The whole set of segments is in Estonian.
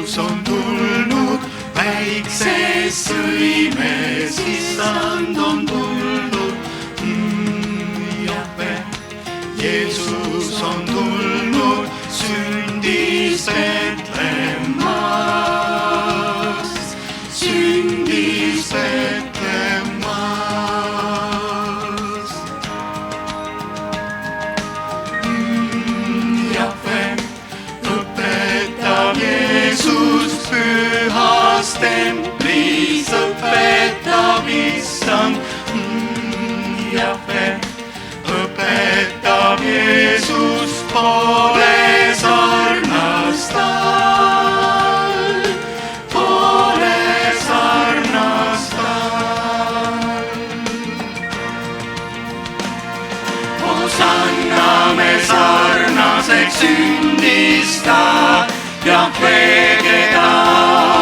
Jeesus on tulnud väikses sõimes, issand on tulnud. Jahve, Jeesus on tulnud, sündis Betlemmas, sündis Betlemmas. Jahve, õpetab Jeesus pühas templis, õpetab issand. Jahve, õpetab Jeesus, pole sarnast tal, pole sarnast tal. Hosanna-me sarnaseks sündis ta, Jahve, keda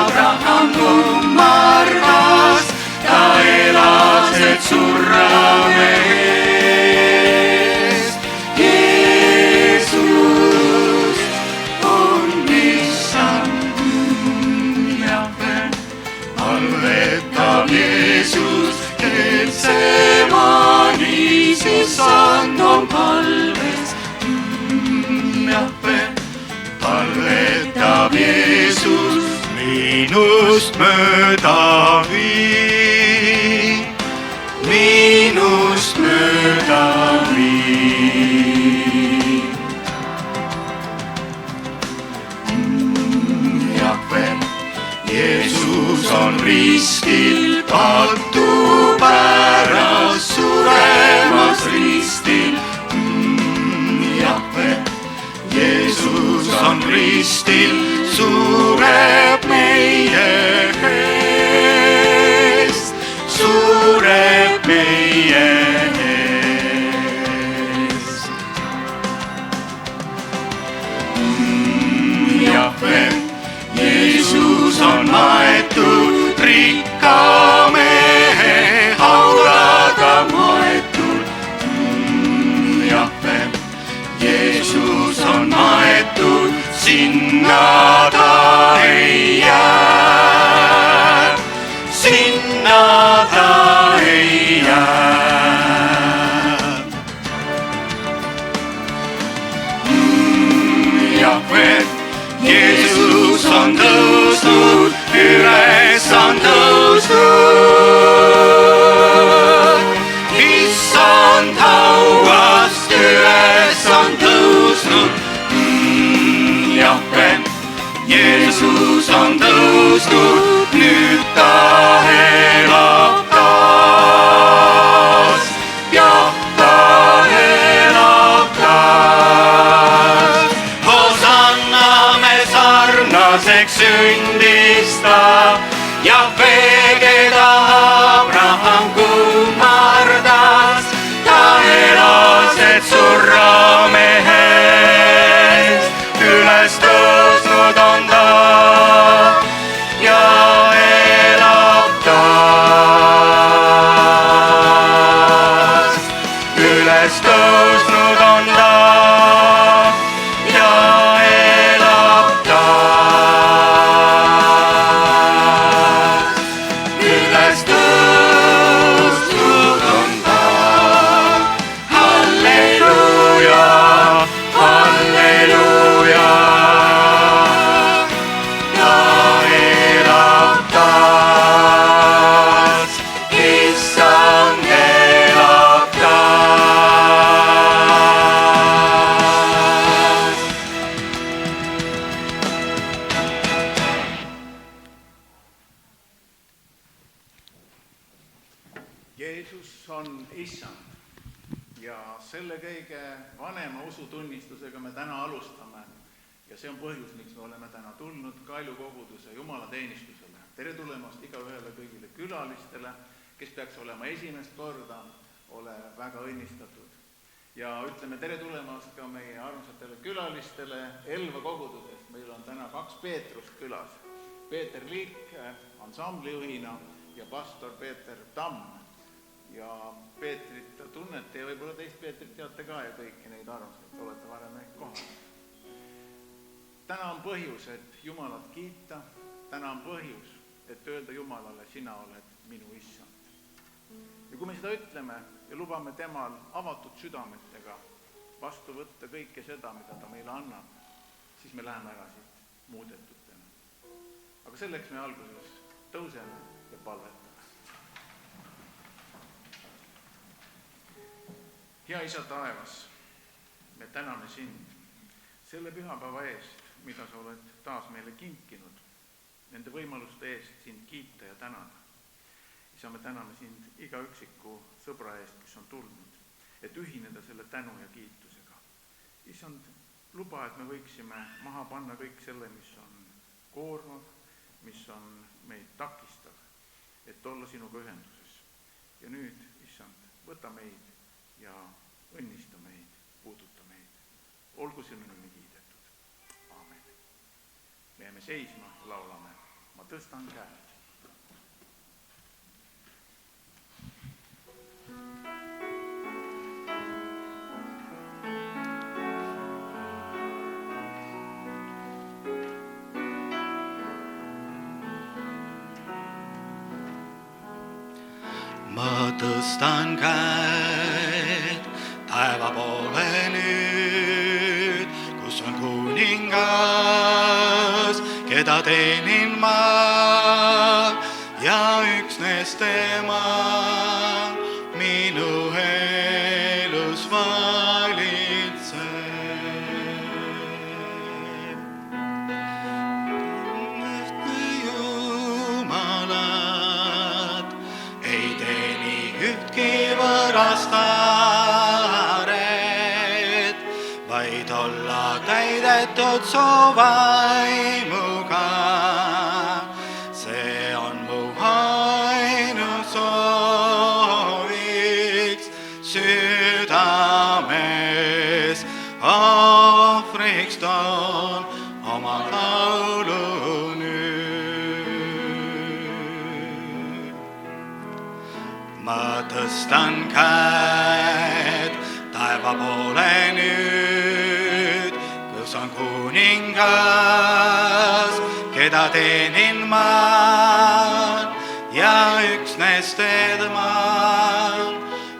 Abraham kummardas, ta elas, et surra me eest. Jeesus on issand. Jahve, palvetab Jeesus Getsemanis, issand on palves. Jahve, palvetab Jeesus, minust mööda vii, minust mööda vii. Jahve, Jeesus on ristil, kattub ära suremas ristil. Jahve, Jeesus on ristil, sureb meie eest, sureb meie eest. Jahve, Jeesus on maetud, rikka mehe hauraga maetud. Jahve, Jeesus on maetud, sinna ta ei jää, sinna ta ei jää. Jahve, Jeesus on tõusnud, üles on tõusnud, issand hauast üles on tõusnud. Jahve, Jeesus on tõusnud, nüüd ta elab taas, jah, ta elab taas. Hosanna-me sarnaseks sündis ta, Jahve, keda Abraham kummardas, ta elas, et surra me eest, üles tõusnud on ta ja elab taas. Üles tõusnud on ta ja elab taas. Üles tõusnud on ta. Halleluuja, halleluuja. Ja elab taas, issand elab taas. Jeesus on issand ja selle kõige vanema usutunnistusega me täna alustame. Ja see on põhjus, miks me oleme täna tulnud Kalju koguduse jumalateenistusele. Tere tulemast igaühele kõigile külalistele, kes peaks olema esimest korda, ole väga õnnistatud. Ja ütleme tere tulemast ka meie armsatele külalistele Elva kogudusest. Meil on täna 2 Peetrust külas. Peeter Liik ansamblijuhina ja pastor Peeter Tamm. Ja Peetrit tunnete ja võib-olla teist Peetrit teate ka ja kõiki neid armsaid, olete varem ehk kohal. täna on põhjus, et Jumalat kiita, täna on põhjus, et öelda Jumalale, sina oled minu issand. Ja kui me seda ütleme ja lubame temal avatud südametega vastu võtta kõike seda, mida ta meile annab, siis me läheme ära siit muudetutena. Aga selleks me alguses tõuseme ja palvetame. Hea Isa taevas, me täname sind selle pühapäeva eest, mida sa oled taas meile kinkinud, nende võimaluste eest sind kiita ja tänada. Isa, me täname sind iga üksiku sõbra eest, kes on tulnud, et ühineda selle tänu ja kiitusega. Issand, luba, et me võiksime maha panna kõik selle, mis on koormav, mis on meid takistav, et olla sinuga ühenduses. Ja nüüd, issand, võta meid ja õnnista meid, puuduta meid. Olgu sinu nimi kiidetud. Aamen. Me jääme seisma ja laulame. Ma tõstan käed. Ma tõstan käed taeva poole nüüd, kus on kuningas, keda teenin ma ja üksnes tema minu elus valitseb. Jumalat ei teeni ühtki võõrastaret, vaid olla täidetud su vaimuga. See on mu ainus sooviks südames, ohvriks toon oma laulu nüüd. Ma tõstan käed taeva poole nüüd, kus on kuningas, keda teenin ma ja üksnes tema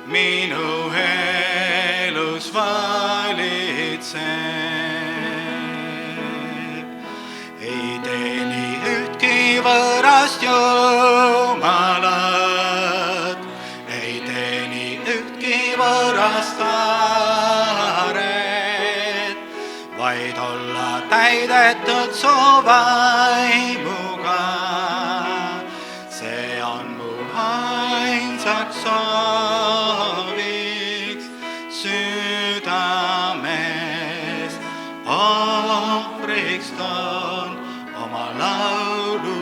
minu elus valitseb. Ei teeni ühtki võõrast jumalat, ei teeni ühtki võõrastaret, vaid olla täidetud su vaimuga. See on mu ainsaks sooviks südames, ohvriks toon oma laulu nüüd.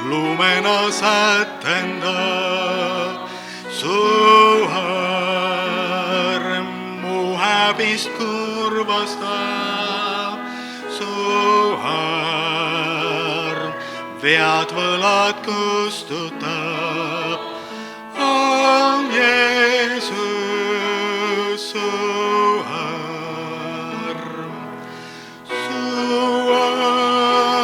Lumena sätendab, su arm mu häbist kurvastab, su arm vead võlad kustutab. Oh Jeesus, su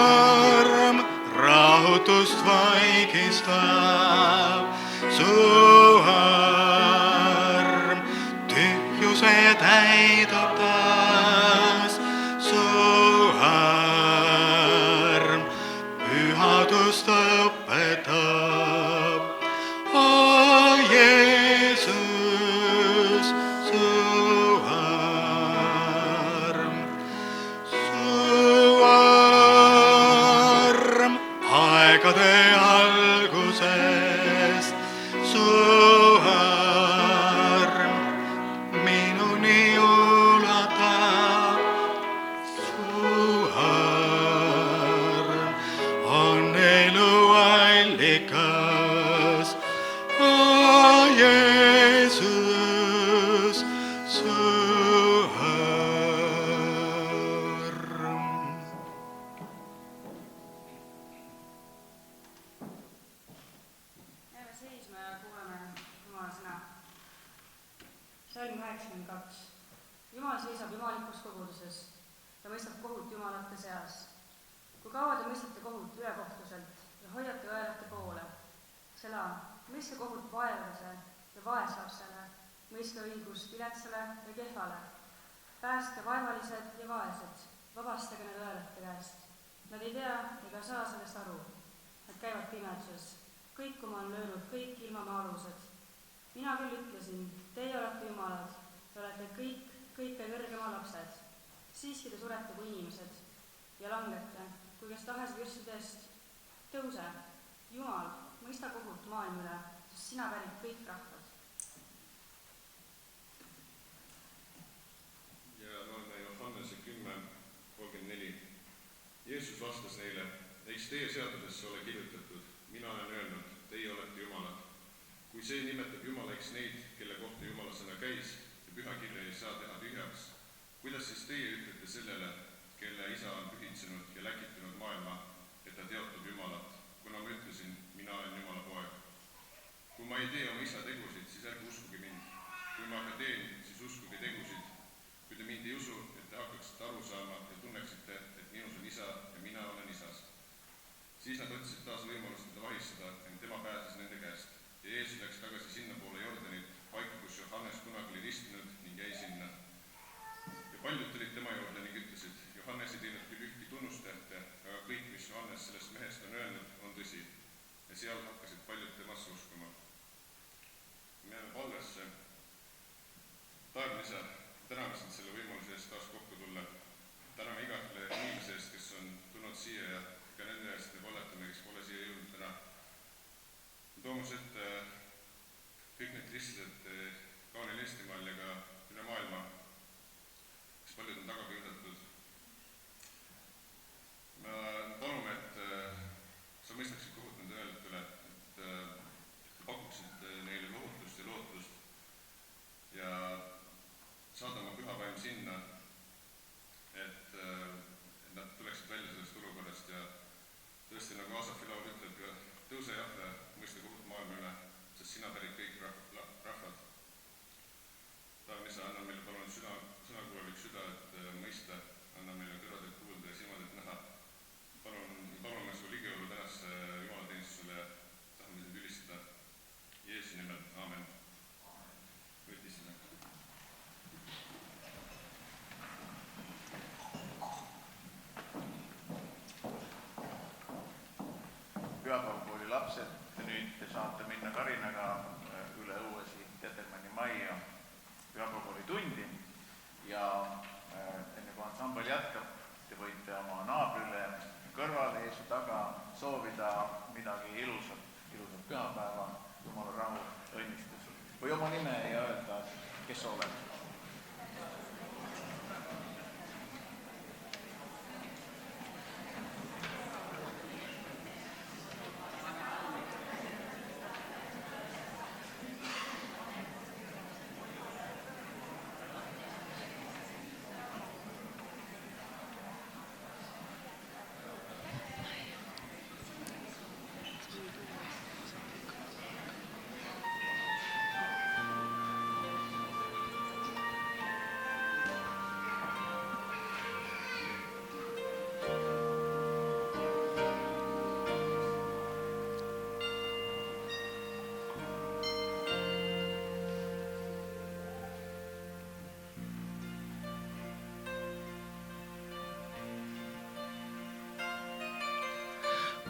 arm rahutust vaigistab, su arm tühjuse täidab taas, su arm pühadust õpetab. Oh Jeesus, su arm aegade algusest, su arm minuni ulatus. Jeesus, su õrn. Jääme seisma ja kuulame Jumala sõna. Salm 82. Jumal seisab jumalikus koguduses. Ta mõistab kohut jumalate seas. Kui kaua te mõistate kohut ülekohtuselt ja hoiate õelate poole? Sela, mõistke kohut vaevlase ja vaeslapsele, mõistke õigust viletsale ja kehvale. Päästke vaevalised ja vaesed, vabastage need õelate käest. Nad ei tea ega saa sellest aru. Nad käivad pimeduses. Kõikuma on löönud kõik ilmamaa alused. Mina küll ütlesin, teie olete jumalad, te olete kõik kõige kõrgema lapsed. Siiski te surete kui inimesed ja langete, kui kes tahes vürstidest. Tõuse, Jumal, mõista kohut maailma üle, sest sina pärid kõik rahvad. Ja loeme Johannese 10:34. Jeesus vastas neile, eks teie seadusesse ole kirjutatud, mina olen öelnud, teie olete jumalad. Kui see nimetab jumalaks neid, kelle kohta Jumala sõna käis ja pühakirja ei saa teha tühjaks, kuidas siis teie ütlete sellele, kelle isa on pühitsenud ja läkitanud maailma, et ta teotab Jumalat, kuna ma ütlesin, mina olen Jumala poeg. Kui ma ei tee oma isa tegusid, siis ärge uskuge mind. Kui ma aga teen, siis uskuge tegusid. Kui te mind ei usu, et te hakkaksite aru saama ja tunneksite, et minus on isa ja mina olen isas. Siis nad otsisid taas võimalust teda vahistada, ent tema pääses nende käest. Ja Jeesus läks tagasi sinna poole Jordanit, paika, kus Johannes kunagi oli ristinud ning jäi sinna. Ja paljud tulid tema juurde ning ütlesid, Johannes ei teinud küll ühtki tunnustehte, aga kõik, mis Johannes sellest mehest on öelnud, on tõsi. Ja seal hakkasid paljud temasse uskuma. Me jääme palvesse. Taevane Isa, täname sind selle võimaluse eest taas kokku tulla. Täname igale inimese eest, kes on tulnud siia ja ka nende eest me palvetame, kes pole siia jõudnud täna. Toomas ette kõik need kristlased kaunil Eestimaal ja ka üle maailma, kes paljud on taga pöördatud. Me palume, et sa mõistaksid kohut nende öeldute üle, et pakuksid neile lohutust ja lootust ja saada oma pühapäev sinna, et nad tuleksid välja sellest olukorrast ja tõesti, nagu Aasafi laul ütleb, tõuse Jahve, mõista kohut maailma üle, sest sina pärid kõik rahvad. Taevane Isa, anna meile palun sõnakuulelik süda, et mõista, anna meile kõrvad, et kuulda ja silmad, et näha. Palume su ligiolu tänasse jumalateenistusele ja tahame sind ülistada. Jeesuse nimel, aamen. Võid istuda. Pühapäevakooli lapsed, nüüd te saate minna Karinaga üle õue siit Tetelmanni majja pühapäevakooli tundi ja enne kui ansambel jätkab, te võite oma naabrile kõrvale, ees ja taga soovida midagi ilusat pühapäeva, Jumala rahu, õnnistus või oma nime ja öelda, kes sa oled.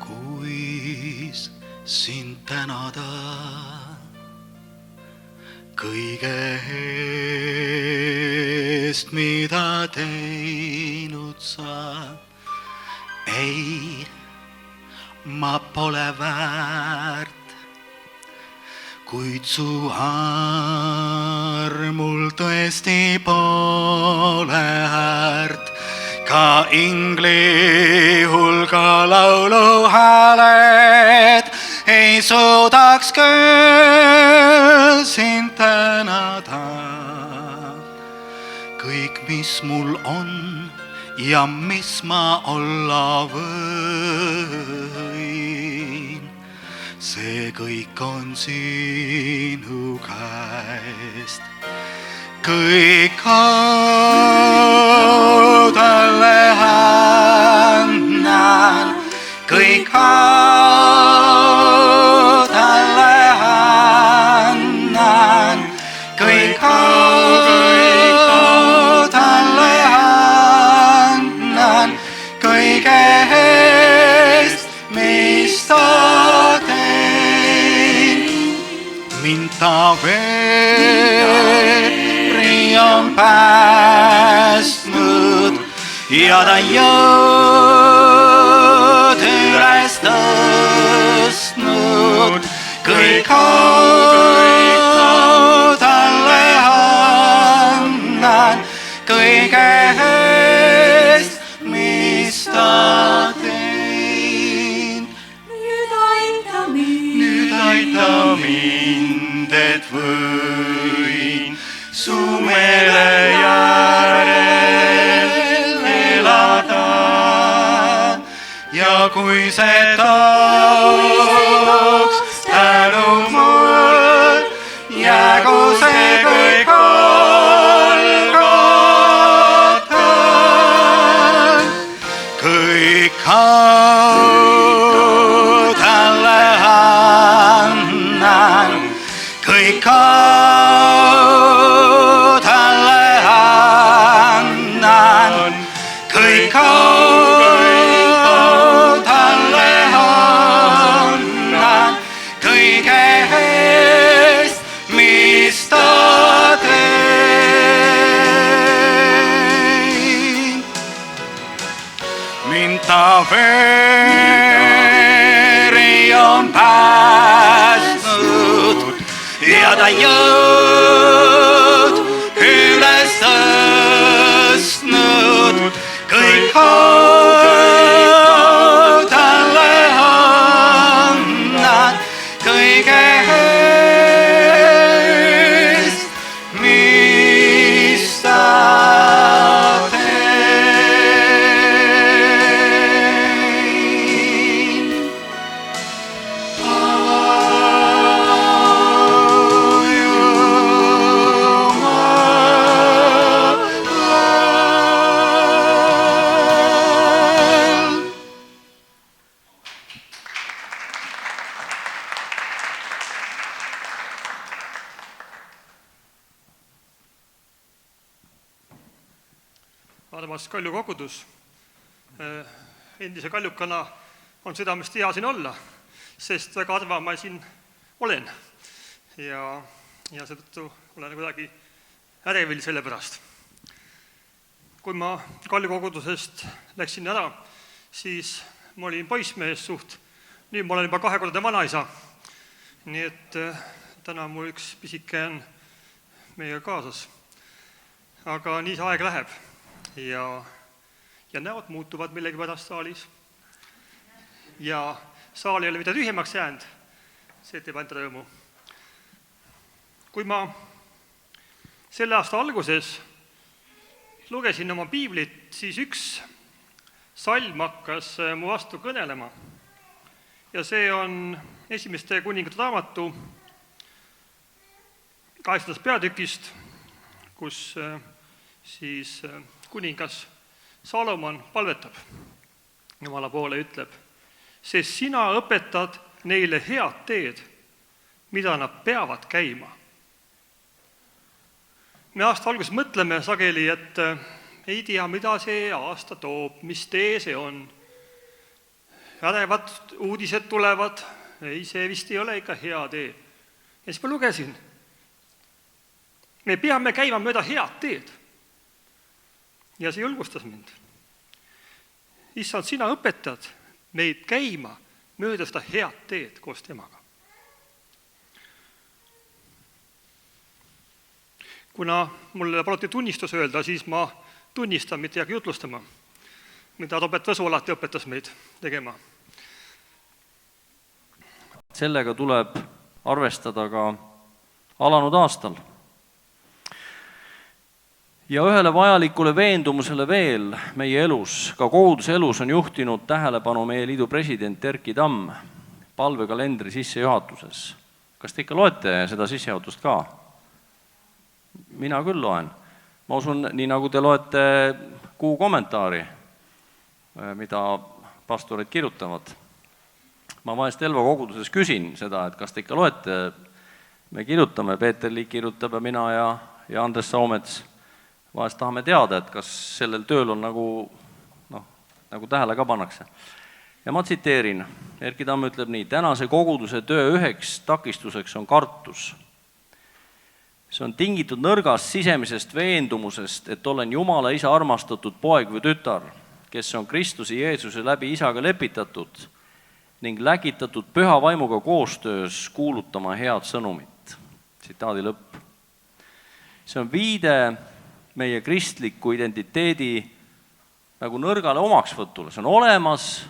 Kuis sind tänada kõige eest, mida teinud sa. Ei, ma pole väärt, kuid su armul tõesti pole häärt. Ka ingli hulga lauluhääled ei suudaks küll sind tänada. Kõik, mis mul on ja mis ma olla võin, see kõik on sinu käest. Kõik talle annan, kõik talle annan, kõik talle annan, kõige eest, mis ta teeb. Mind ta veri on päästnud ja ta jõud üles tõstnud. Kõik talle annan, kõige eest, mis ta teeb. Nüüd aita mind, et võin su meele järel elada. Ja kui see tooks tänu mul, jäägu see kõik Golgota. Kõik talle annan, kõik talle annan, kõik talle annan, kõige eest, mis ta teeb. Mind ta veri on päästnud ja ta jõud üles tõstnud. Kõik talle annan, kõige eest, mis ta Adamas Kalju kogudus. Endise kaljukana on südamest hea siin olla, sest väga harva ma siin olen ja seetõttu olen kuidagi ärevil selle pärast. Kui ma Kalju kogudusest läksin ära, siis ma olin poissmees suht, nüüd ma olen juba 2 korda vanaisa, nii et täna mul üks pisike on meiega kaasas. Aga nii see aeg läheb. Ja näod muutuvad millegipärast saalis. Ja saal ei ole mida tühjemaks jäänud, see teeb ainult rõõmu. Kui ma selle aasta alguses lugesin oma piiblit, siis üks salm hakkas mu vastu kõnelema. Ja see on Esimeste kuningate raamatu 8. peatükist, kus siis kuningas Salomon palvetab Jumala poole, ütleb, sest sina õpetad neile head teed, mida nad peavad käima. Me aasta alguses mõtleme sageli, et ei tea, mida see aasta toob, mis tee see on. Ärevad uudised tulevad, ei, see vist ei ole ikka hea tee. Ja siis ma lugesin, me peame käima mööda head teed. Ja see julgustas mind. Issand, sina õpetad meid käima mööda seda head teed koos temaga. Kuna mulle paluti tunnistus öelda, siis ma tunnistan, mitte jäägi jutlustama, mida Robert Võsu alati õpetas meid tegema. sellega tuleb arvestada ka alanud aastal. Ja ühele vajalikule veendumusele veel meie elus, ka koguduse elus on juhtinud tähelepanu meie liidu president Erki Tamm palvekalendri sissejuhatuses. Kas te ikka loete seda sissejuhatust ka? Mina küll loen. Ma usun, nii nagu te loete kuu kommentaari, mida pastorid kirjutavad. Ma vahest Elva koguduses küsin seda, et kas te ikka loete, me kirjutame, Peeter Liik kirjutab ja mina ja Andres Saumets vahest tahame teada, et kas sellel tööl on nagu tähele ka pannakse. Ja ma tsiteerin, Erki Tamm ütleb nii, tänase koguduse töö üheks takistuseks on kartus. See on tingitud nõrgast sisemisest veendumusest, et olen Jumala isa armastatud poeg või tütar, kes on Kristuse Jeesuse läbi isaga lepitatud ning läkitatud püha vaimuga koostöös kuulutama head sõnumit. Tsitaadi lõpp. See on viide meie kristliku identiteedi nagu nõrgale omaksvõtule. See on olemas,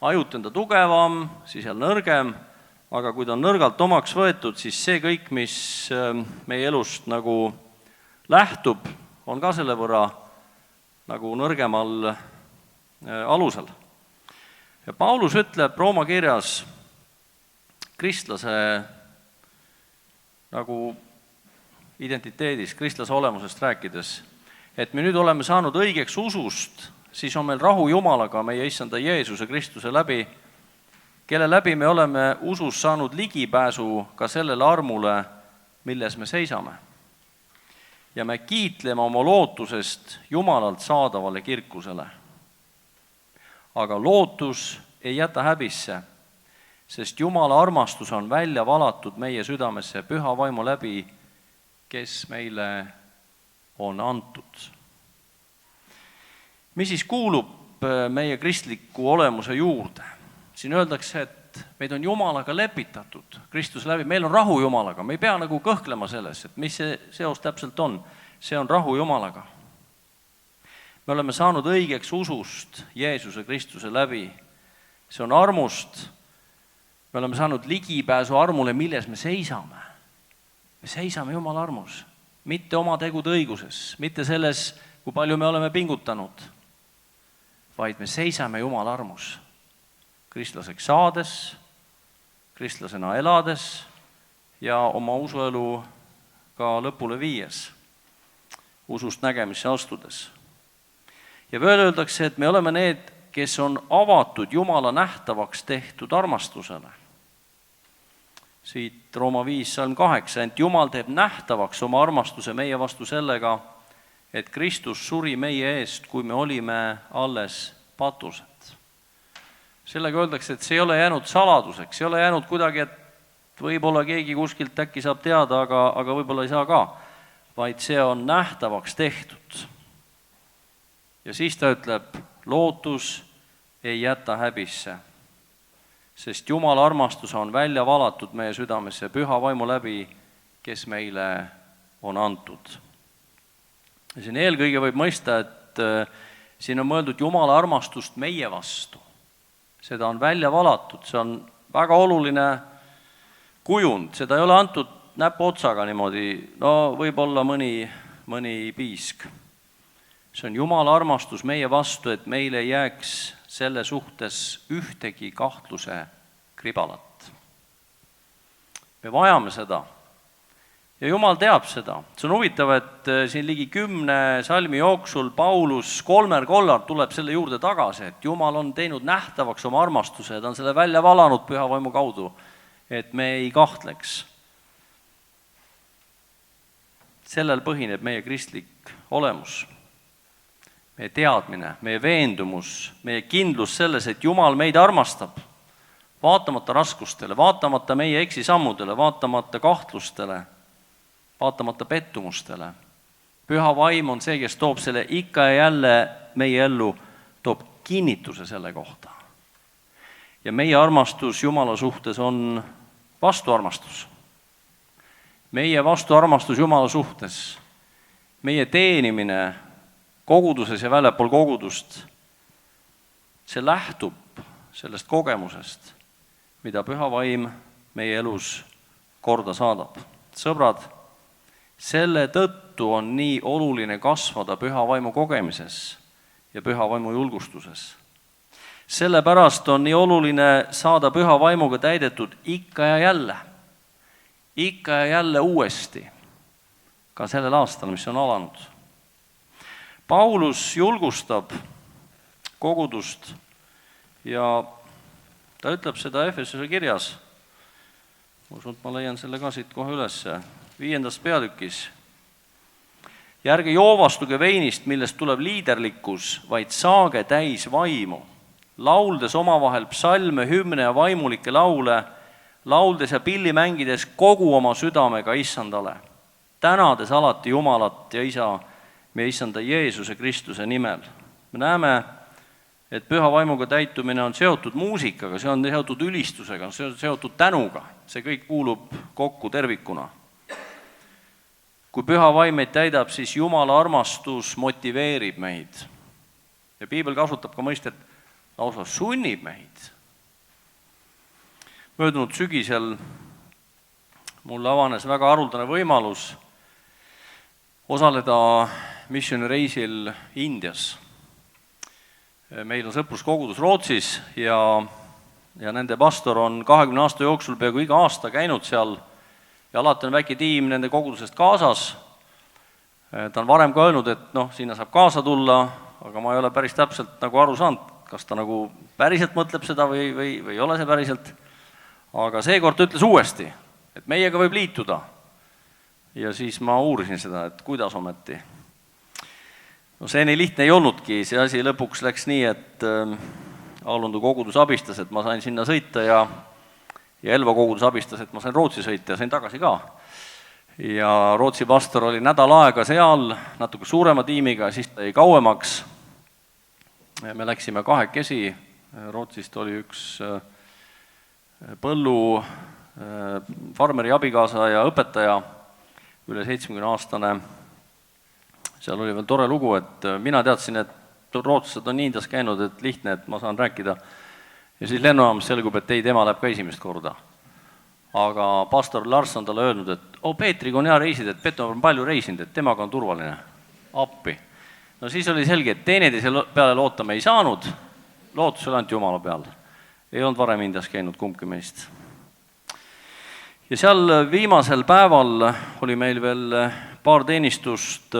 ajut on ta tugevam, siis jälle nõrgem, aga kui ta on nõrgalt omaks võetud, siis see kõik, mis meie elust nagu lähtub, on ka selle võrra nagu nõrgemal alusel. Ja Paulus ütleb Rooma kirjas kristlase nagu identiteedis, kristlase olemusest rääkides, et me nüüd oleme saanud õigeks usust, siis on meil rahu Jumalaga meie issanda Jeesuse Kristuse läbi, kelle läbi me oleme usus saanud ligipääsu ka sellele armule, milles me seisame. Ja me kiitleme oma lootusest Jumalalt saadavale kirkusele. Aga lootus ei jäta häbisse, sest Jumala armastus on välja valatud meie südamesse püha vaimu läbi, kes meile on antud. Mis siis kuulub meie kristliku olemuse juurde? Siin öeldakse, et meid on Jumalaga lepitatud Kristuse läbi, meil on rahu Jumalaga, me ei pea nagu kõhklema selles, et mis see seos täpselt on. See on rahu Jumalaga. Me oleme saanud õigeks usust Jeesuse Kristuse läbi. See on armust. Me oleme saanud ligipääsu armule, milles me seisame. Me seisame Jumala armus, mitte oma tegude õiguses, mitte selles, kui palju me oleme pingutanud, vaid me seisame Jumala armus. Kristlaseks saades, kristlasena elades ja oma usuelu ka lõpule viies, usust nägemisse astudes. Ja veel öeldakse, et me oleme need, kes on avatud Jumala nähtavaks tehtud armastusele. Siit Rooma 5, salm 8, ent Jumal teeb nähtavaks oma armastuse meie vastu sellega, et Kristus suri meie eest, kui me olime alles patused. Sellega öeldakse, et see ei ole jäänud saladuseks, see ei ole jäänud kuidagi, et võib-olla keegi kuskilt äkki saab teada, aga võib-olla ei saa ka, vaid see on nähtavaks tehtud. Ja siis ta ütleb, lootus ei jäta häbisse, sest Jumala armastus on välja valatud meie südamesse püha vaimu läbi, kes meile on antud. Ja siin eelkõige võib mõista, et siin on mõeldud Jumala armastust meie vastu. Seda on välja valatud, see on väga oluline kujund, seda ei ole antud näpu otsaga niimoodi, no võib-olla mõni piisk. See on Jumala armastus meie vastu, et meil ei jääks selle suhtes ühtegi kahtluse kribalat. Me vajame seda ja Jumal teab seda. See on huvitav, et siin ligi 10 salmi jooksul Paulus 3 korral tuleb selle juurde tagasi, et Jumal on teinud nähtavaks oma armastuse ja ta on selle välja valanud püha vaimu kaudu, et me ei kahtleks. Sellel põhineb meie kristlik olemus. Meie teadmine, meie veendumus, meie kindlus selles, et Jumal meid armastab, vaatamata raskustele, vaatamata meie eksisammudele, vaatamata kahtlustele, vaatamata pettumustele. Püha vaim on see, kes toob selle ikka ja jälle meie ellu, toob kinnituse selle kohta. Ja meie armastus Jumala suhtes on vastuarmastus. Meie vastuarmastus Jumala suhtes, meie teenimine koguduses ja väljapool kogudust, see lähtub sellest kogemusest, mida Püha Vaim meie elus korda saadab. Sõbrad, selle tõttu on nii oluline kasvada Püha Vaimu kogemises ja Püha Vaimu julgustuses. Sellepärast on nii oluline saada Püha Vaimuga täidetud ikka ja jälle uuesti, ka sellel aastal, mis on alanud. Paulus julgustab kogudust ja ta ütleb seda Efesuse kirjas. Ma usun, et ma leian selle ka siit kohe üles. 5. peatükis. Ja ärge joovastuge veinist, millest tuleb liiderlikkus, vaid saage täis vaimu, lauldes omavahel psalme, hümne ja vaimulikke laule, lauldes ja pilli mängides kogu oma südamega Issandale, tänades alati Jumalat ja Isa, meie Issanda Jeesuse Kristuse nimel. Me näeme, et Püha Vaimuga täitumine on seotud muusikaga, see on seotud ülistusega, see on seotud tänuga, see kõik kuulub kokku tervikuna. Kui Püha Vaim meid täidab, siis Jumala armastus motiveerib meid. Ja piibel kasutab ka mõistet, lausa sunnib meid. Möödunud sügisel mulle avanes väga haruldane võimalus osaleda missioonireisil Indias. Meil on sõpruskogudus Rootsis ja nende pastor on 20 aasta jooksul peaaegu iga aasta käinud seal ja alati on väike tiim nende kogudusest kaasas. Ta on varem ka öelnud, et sinna saab kaasa tulla, aga ma ei ole päris täpselt aru saanud, kas ta päriselt mõtleb seda või ei ole see päriselt. Aga seekord ütles uuesti, et meiega võib liituda. Ja siis ma uurisin seda, et kuidas ometi. See nii lihtne ei olnudki, see asi lõpuks läks nii, et Alundu kogudus abistas, et ma sain sinna sõita ja Elva kogudus abistas, et ma sain Rootsi sõita ja sain tagasi ka. Ja Rootsi pastor oli nädal aega seal, natuke suurema tiimiga, siis ta jäi kauemaks. Me läksime kahekesi, Rootsist oli üks põllu farmeri abikaasa ja õpetaja, üle 70-aastane. Seal oli veel tore lugu, et mina teadsin, et rootslased on Indias käinud, et lihtne, et ma saan rääkida. Ja siis lennujaamas selgub, et ei, tema läheb ka esimest korda. Aga pastor Lars on talle öelnud, et Peetriga on hea reisid, et Peeter on palju reisinud, et temaga on turvaline. Appi. No siis oli selge, et teineteise peale lootama ei saanud, lootus oli ainult Jumala peal. Ei olnud varem Indias käinud kumbki meist. Ja seal viimasel päeval oli meil veel paar teenistust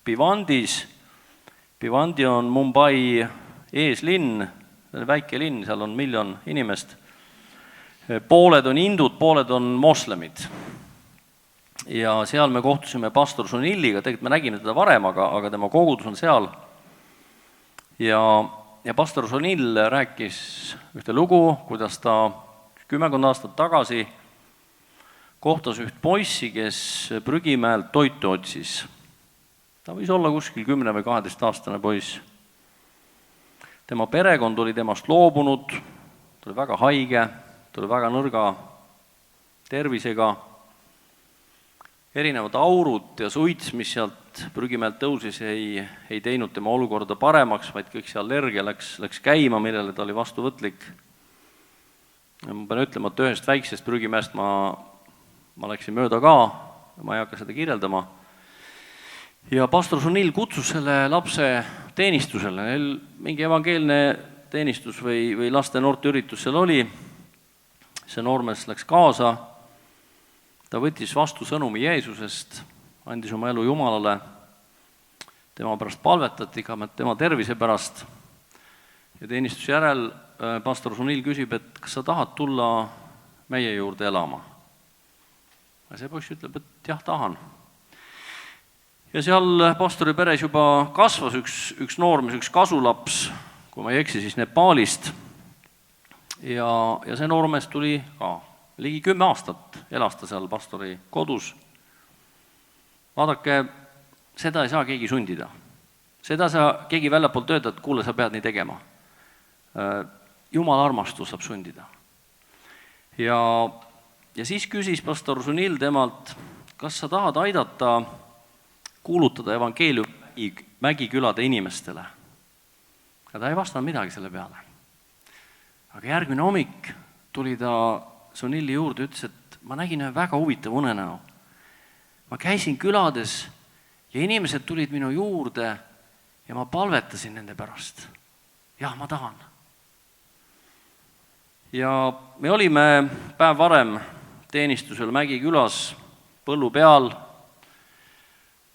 Bhivandis. Bhivandi on Mumbai eeslinn, väike linn, seal on 1 miljon inimest. Pooled on hindud, pooled on moslemid. Ja seal me kohtusime pastor Suniliga, tegelikult me nägime teda varem, aga tema kogudus on seal. Ja pastor Sunil rääkis ühte lugu, kuidas ta 10 aastat tagasi kohtas üht poissi, kes prügimäelt toitu otsis. Ta võis olla kuskil 10 või 12-aastane poiss. Tema perekond oli temast loobunud, ta oli väga haige, ta oli väga nõrga tervisega. Erinevad aurud ja suits, mis sealt prügimäelt tõusis, ei teinud tema olukorda paremaks, vaid kõik see allergia läks käima, millele ta oli vastuvõtlik. Ma pean ütlema, et ühest väiksest prügimäest ma läksin mööda ka, ma ei hakka seda kirjeldama. Ja pastor Sunil kutsus selle lapse teenistusele, neil mingi evangeelne teenistus või laste noorte üritus seal oli. See noormees läks kaasa, ta võttis vastu sõnumi Jeesusest, andis oma elu Jumalale, tema pärast palvetati, ka tema tervise pärast. Ja teenistuse järel pastor Sunil küsib, et kas sa tahad tulla meie juurde elama? Ja see poiss ütleb, et jah, tahan. Ja seal pastori peres juba kasvas üks noormees, üks kasulaps, kui ma ei eksi, siis Nepaalist. Ja see noormees tuli ka. Ligi 10 aastat elas ta seal pastori kodus. Vaadake, seda ei saa keegi sundida. Seda saa keegi väljapoolt öelda, et kuule, sa pead nii tegema. Jumala armastus saab sundida. Ja siis küsis pastor Sunil temalt, kas sa tahad aidata kuulutada evangeelium Mägikülade inimestele. Ja ta ei vastanud midagi selle peale. Aga järgmine hommik tuli ta Sunilli juurde, ütles, et ma nägin ühe väga huvitava unenäo. Ma käisin külades ja inimesed tulid minu juurde ja ma palvetasin nende pärast. Jah, ma tahan. Ja me olime päev varem teenistusel Mägikülas põllu peal.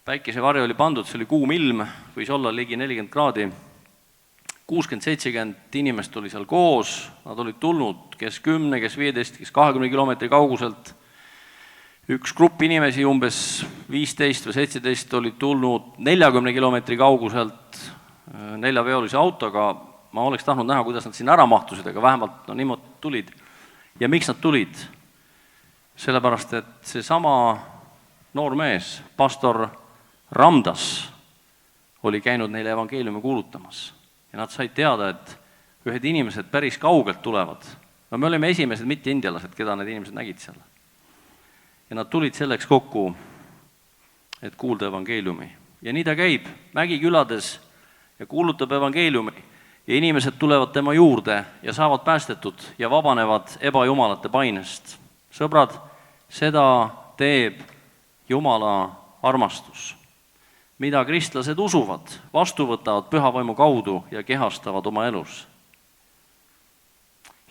Päikesevarju oli pandud, see oli kuum ilm, võis olla ligi 40 kraadi. 60-70 inimest oli seal koos, nad olid tulnud, kes 10, kes 15, kes 20 kilomeetri kauguselt. Üks grupp inimesi, umbes 15 või 17, olid tulnud 40 kilomeetri kauguselt 4-veolise autoga. Ma oleks tahtnud näha, kuidas nad siin ära mahtusid, aga vähemalt niimoodi tulid. Ja miks nad tulid? Sellepärast, et see sama noor mees, pastor Ramdas, oli käinud neile evangeeliumi kuulutamas. Ja nad said teada, et ühed inimesed päris kaugelt tulevad. No me olime esimesed mitte indialased, keda need inimesed nägid seal. Ja nad tulid selleks kokku, et kuulda evangeeliumi. Ja nii ta käib Mägikülades ja kuulutab evangeeliumi. Ja inimesed tulevad tema juurde ja saavad päästetud ja vabanevad ebajumalate painest. Sõbrad, seda teeb Jumala armastus, mida kristlased usuvad, vastu võtavad püha vaimu kaudu ja kehastavad oma elus.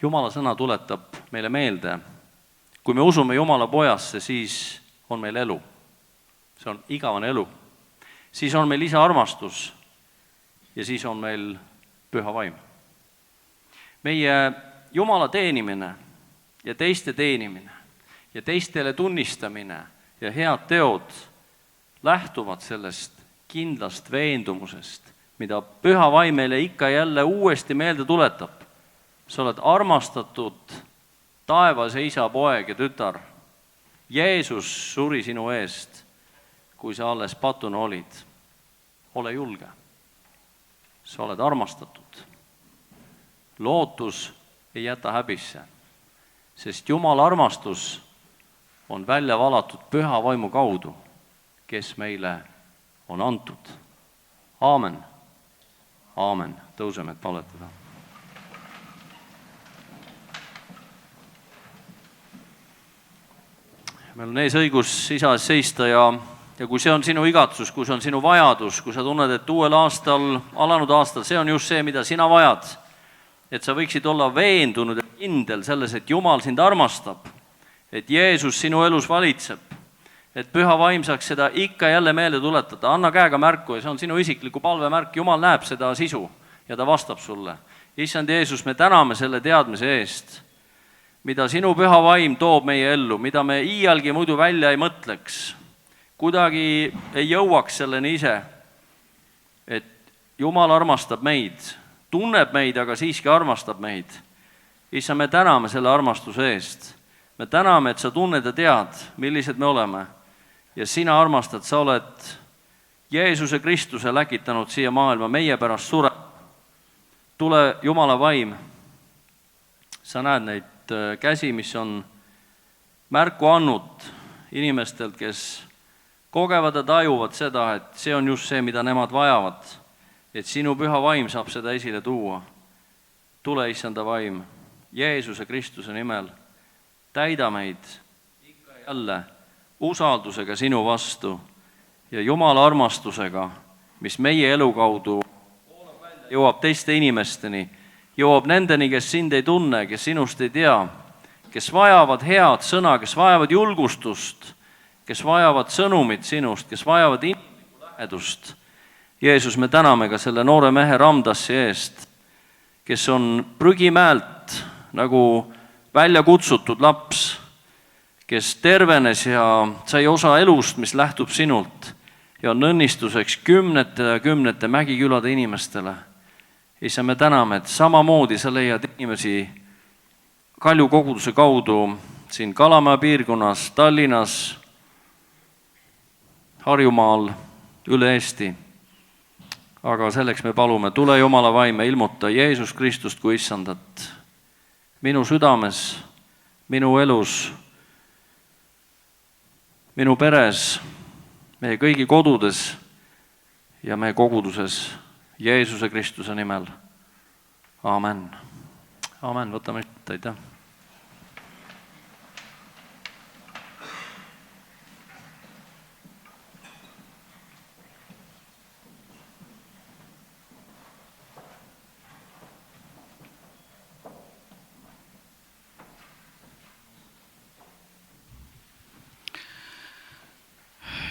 Jumala sõna tuletab meile meelde, kui me usume Jumala pojasse, siis on meil elu. See on igavane elu. Siis on meil isa armastus ja siis on meil püha vaim. Meie Jumala teenimine ja teiste teenimine ja teistele tunnistamine ja head teod lähtuvad sellest kindlast veendumusest, mida püha vaim meile ikka jälle uuesti meelde tuletab. Sa oled armastatud taevase isa, poeg ja tütar. Jeesus suri sinu eest, kui sa alles patuna olid. Ole julge. Sa oled armastatud. Lootus ei jäta häbisse, sest Jumala armastus on välja valatud püha vaimu kaudu, kes meile on antud. Aamen. Aamen. Tõuseme, et palvetada. Meil on ees õigus isa ees seista ja kui see on sinu igatsus, kui see on sinu vajadus, kui sa tunned, et uuel aastal, alanud aastal, see on just see, mida sina vajad, et sa võiksid olla veendunud ja kindel selles, et Jumal sind armastab, et Jeesus sinu elus valitseb, et püha vaim saaks seda ikka jälle meelde tuletada. Anna käega märku ja see on sinu isikliku palvemärk. Jumal näeb seda sisu ja ta vastab sulle. Issand Jeesus, me täname selle teadmise eest, mida sinu püha vaim toob meie ellu, mida me iialgi muidu välja ei mõtleks, kuidagi ei jõuaks selleni ise, et Jumal armastab meid, tunneb meid, aga siiski armastab meid. Issa, me täname selle armastuse eest. Me täname, et sa tunned ja tead, millised me oleme. Ja sina armastad, sa oled Jeesuse Kristuse läkitanud siia maailma meie pärast sure. Tule Jumala vaim. Sa näed neid käsi, mis on märku andnud inimestelt, kes kogevad ja tajuvad seda, et see on just see, mida nemad vajavad. Et sinu püha vaim saab seda esile tuua. Tule, issanda vaim, Jeesuse Kristuse nimel. Täida meid ikka jälle usaldusega sinu vastu ja Jumala armastusega, mis meie elu kaudu jõuab teiste inimesteni, jõuab nendeni, kes sind ei tunne, kes sinust ei tea, kes vajavad head sõna, kes vajavad julgustust, kes vajavad sõnumit sinust, kes vajavad inimlikku lähedust. Jeesus, me täname ka selle noore mehe Ramdassi eest, kes on prügimäelt nagu välja kutsutud laps, kes tervenes ja sai osa elust, mis lähtub sinult ja on õnnistuseks kümnete ja kümnete Mägikülade inimestele. Issa, me täname, et samamoodi sa leiad inimesi Kalju koguduse kaudu siin Kalamäe piirkonnas, Tallinnas, Harjumaal, üle Eesti. Aga selleks me palume, tule Jumala vaime, ilmuta Jeesus Kristust kui issandat minu südames, minu elus, minu peres, meie kõigi kodudes ja meie koguduses Jeesuse Kristuse nimel. Aamen. Aamen. Võtame ette, aitäh.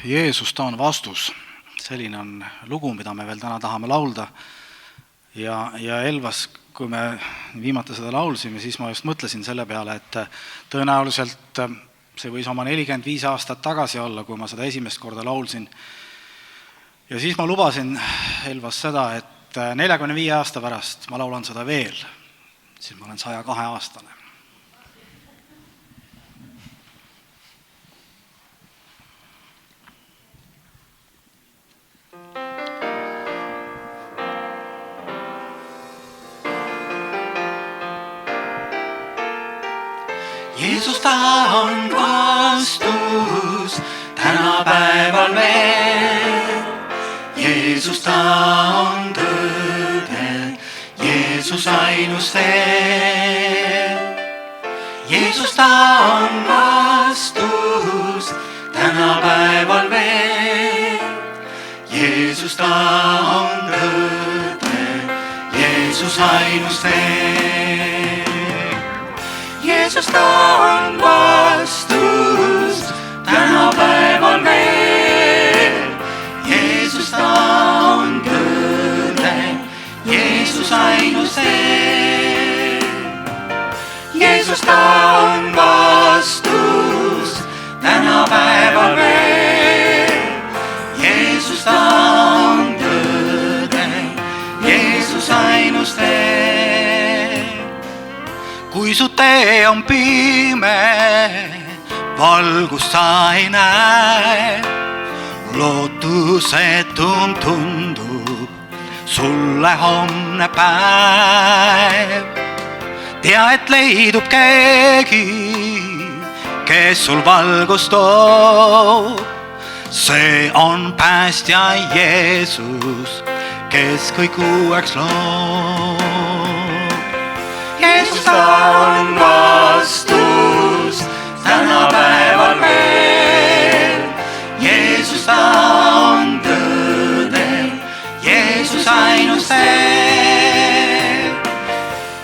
Jeesus, ta on vastus. Selline on lugu, mida me veel täna tahame laulda. Ja Elvas, kui me viimati seda laulsime, siis ma just mõtlesin selle peale, et tõenäoliselt see võis oma 45 aastat tagasi olla, kui ma seda esimest korda laulsin. Ja siis ma lubasin Elvas seda, et 45 aasta pärast ma laulan seda veel. Siis ma olen 102 aastane. Jeesus, ta on vastus tänapäeval veel. Jeesus, ta on tõde, Jeesus ainus tee. Jeesus, ta on vastus tänapäeval veel. Jeesus, ta on tõde, Jeesus ainus tee. Jeesus, ta on vastus tänapäeval veel. Jeesus, ta on tõde, Jeesus ainus tee. Jeesus, ta on vastus tänapäeval veel. Jeesus, ta on tõde, Jeesus ainus tee. Kui su tee on pime, valgust sa ei näe, lootusetum tundub sulle homne päev. Tea, et leidub keegi, kes sul valgust toob. See on päästja Jeesus, kes kõik uueks loob. Jeesus, ta on vastus tänapäeval veel. Jeesus, ta on tõde, Jeesus ainus tee.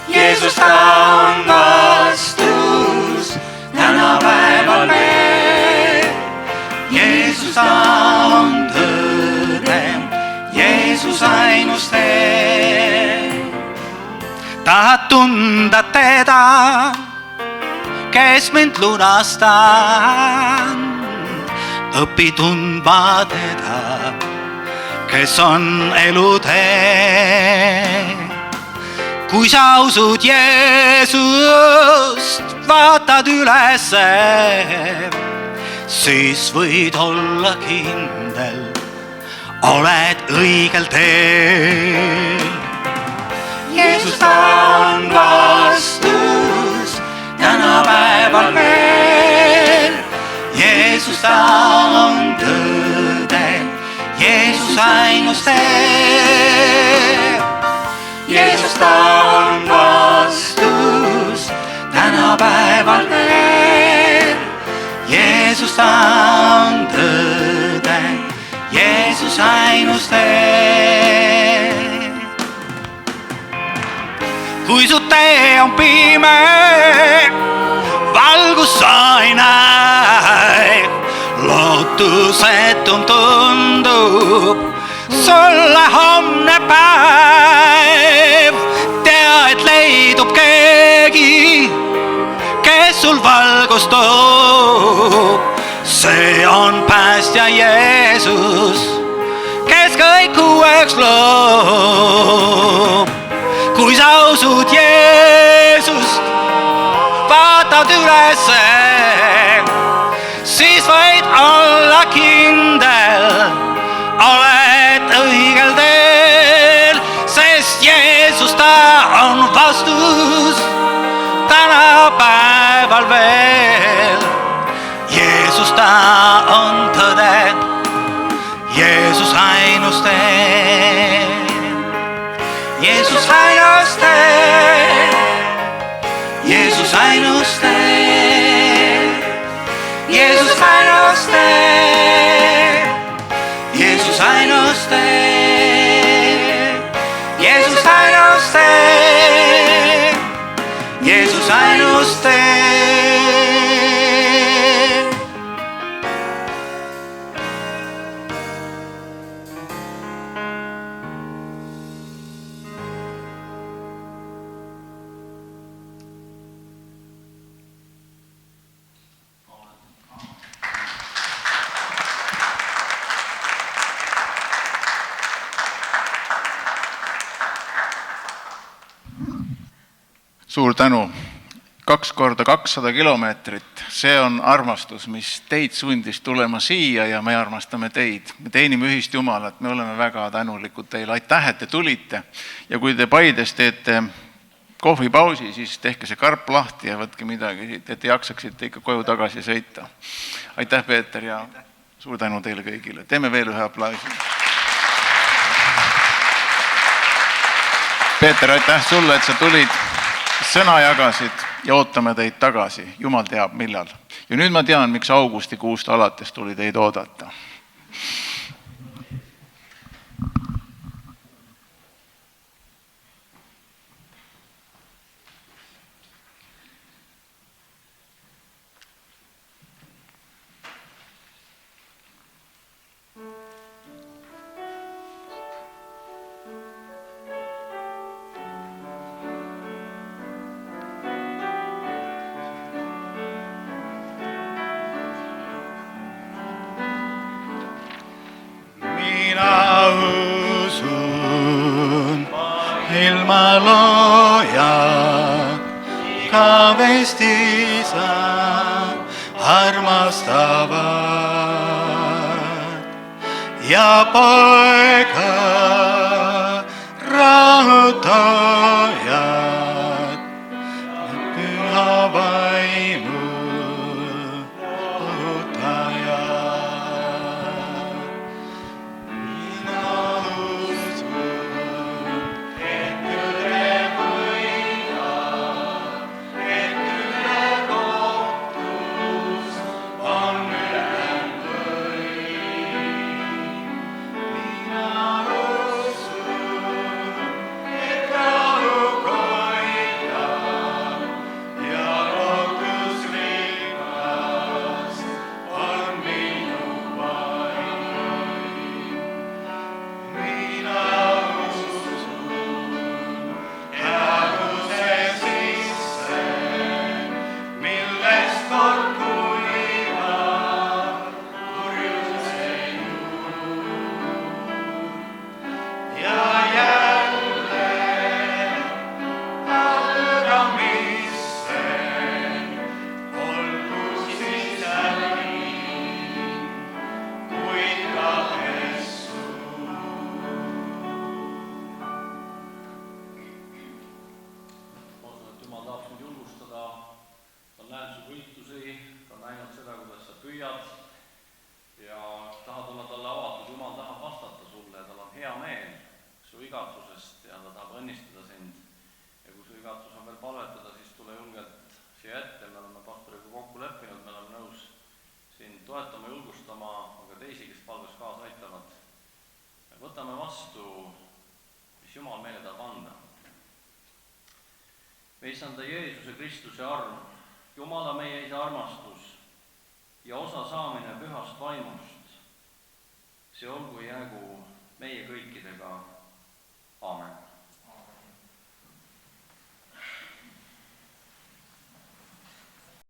Jeesus, ta on vastus tänapäeval veel. Jeesus, ta on tõde, Jeesus ainus tee. Tahad tunda teda, kes mind lunastab, õpi tundma teda, kes on elutee. Kui sa usud Jeesust, vaatad ülesse, siis võid olla kindel, oled õigel teel. Jeesus, ta on vastus tänapäeval veel. Jeesus, ta on tõde, Jeesus ainus tee. Jeesus, ta on vastus tänapäeval veel. Jeesus, ta on tõde, Jeesus ainus tee. Kui su tee on pime, valgus sa ei näe, lootusetum tundub sulle homne päev. Tea, et leidub keegi, kes sul valgust toob. See on päästja Jeesus, kes kõik uueks loob. Kui sa usud Jeesust, vaatad ülesse, siis võid olla kindel, oled õigel teel, sest Jeesus, ta on vastus tänapäeval veel. Jeesus, ta on tõde, Jeesus ainus tee. Jeesus ainus tee, Jeesus ainus tee, Jeesus ainus tee, Jeesus ainus tee, Jeesus ainus tee, Jeesus ainus tee. suur tänu. 2 korda 200 kilomeetrit, see on armastus, mis teid sundis tulema siia ja me armastame teid. Me teenime ühist Jumalat, me oleme väga tänulikud teile. Aitäh, et te tulite. Ja kui te Paides teete kohvipausi, siis tehke see karp lahti ja võtke midagi, et te jaksaksite ikka koju tagasi sõita. Aitäh, Peeter, ja suur tänu teile kõigile. Teeme veel ühe aplaasi. Peeter, aitäh sulle, et sa tulid, sõna jagasid ja ootame teid tagasi. Jumal teab, millal. Ja nüüd ma tean, miks augustikuust alates tuli teid oodata. Ilma looja kavest isa armastavad ja poega rahutajad püha vaimu puhutajad. Mina võtame vastu, mis Jumal meile tahab anda. Me Issanda Jeesuse Kristuse arm, Jumala meie Isa armastus ja osa saamine pühast vaimust, see olgu jäägu meie kõikidega. Aamen.